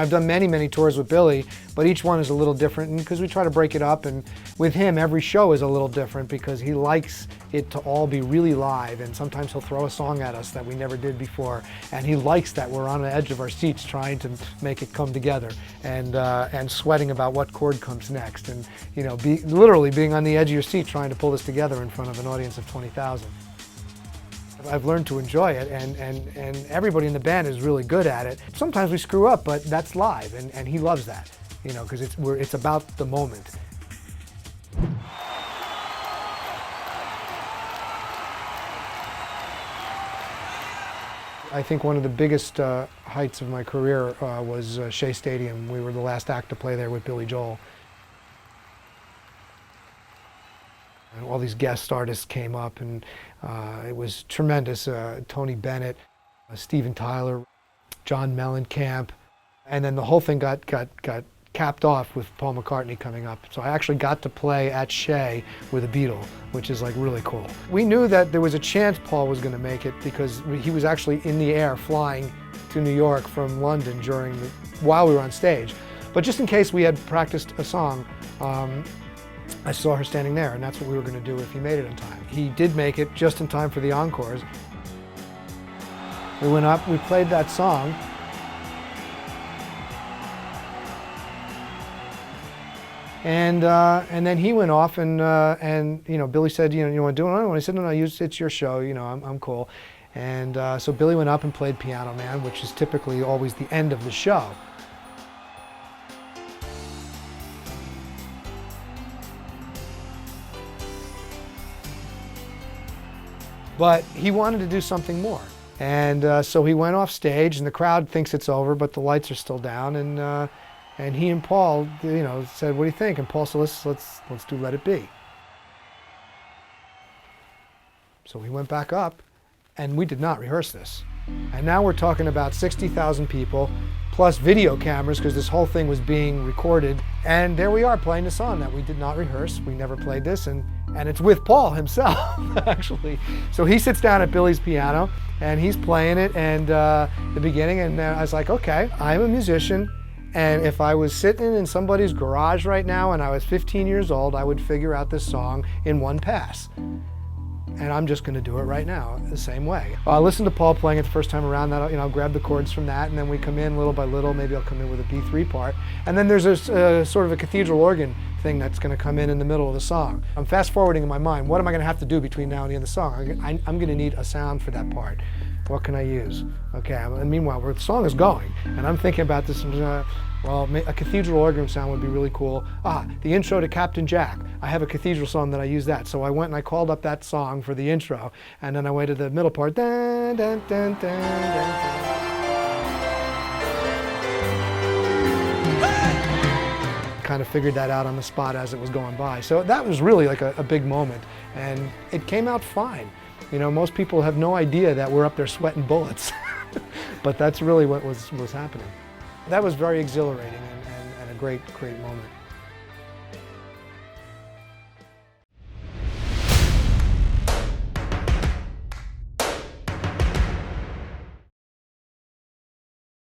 I've done many, many tours with Billy, but each one is a little different because we try to break it up, and with him every show is a little different because he likes it to all be really live, and sometimes he'll throw a song at us that we never did before, and he likes that we're on the edge of our seats trying to make it come together and sweating about what chord comes next, and you know, literally being on the edge of your seat trying to pull this together in front of an audience of 20,000. I've learned to enjoy it, and everybody in the band is really good at it. Sometimes we screw up, but that's live, and he loves that, you know, because it's about the moment. I think one of the biggest heights of my career was Shea Stadium. We were the last act to play there with Billy Joel. And all these guest artists came up, and it was tremendous. Tony Bennett, Steven Tyler, John Mellencamp, and then the whole thing got capped off with Paul McCartney coming up. So I actually got to play at Shea with a Beatle, which is like really cool. We knew that there was a chance Paul was going to make it because he was actually in the air flying to New York from London while we were on stage. But just in case we had practiced a song, I saw her standing there, and that's what we were going to do if he made it in time. He did make it just in time for the Encores. We went up, we played that song. And then he went off, and you know, Billy said, you know, you want to do it? And I said, no, it's your show, you know, I'm cool. And so Billy went up and played Piano Man, which is typically always the end of the show. But he wanted to do something more. And so he went off stage, and the crowd thinks it's over, but the lights are still down. And he and Paul, you know, said, "What do you think?" And Paul said, "Let's do Let It Be." So we went back up, and we did not rehearse this. And now we're talking about 60,000 people, plus video cameras, because this whole thing was being recorded. And there we are playing the song that we did not rehearse. We never played this, and it's with Paul himself, actually. So he sits down at Billy's piano, and he's playing it, and the beginning, and I was like, okay, I'm a musician, and if I was sitting in somebody's garage right now and I was 15 years old, I would figure out this song in one pass. And I'm just going to do it right now the same way. I listened to Paul playing it the first time around. That, you know, I'll grab the chords from that, and then we come in little by little. Maybe I'll come in with a B3 part, and then there's this sort of a cathedral organ thing that's going to come in the middle of the song. I'm fast forwarding in my mind. What am I going to have to do between now and the end of the song? I'm going to need a sound for that part. What can I use? Okay. And meanwhile, the song is going, and I'm thinking about this. Well, a cathedral organ sound would be really cool. The intro to Captain Jack. I have a cathedral song that I use that. So I went and I called up that song for the intro, and then I went to the middle part. Dun, dun, dun, dun, dun, dun. Kind of figured that out on the spot as it was going by. So that was really like a big moment, and it came out fine. You know, most people have no idea that we're up there sweating bullets, but that's really what was happening. That was very exhilarating and a great moment.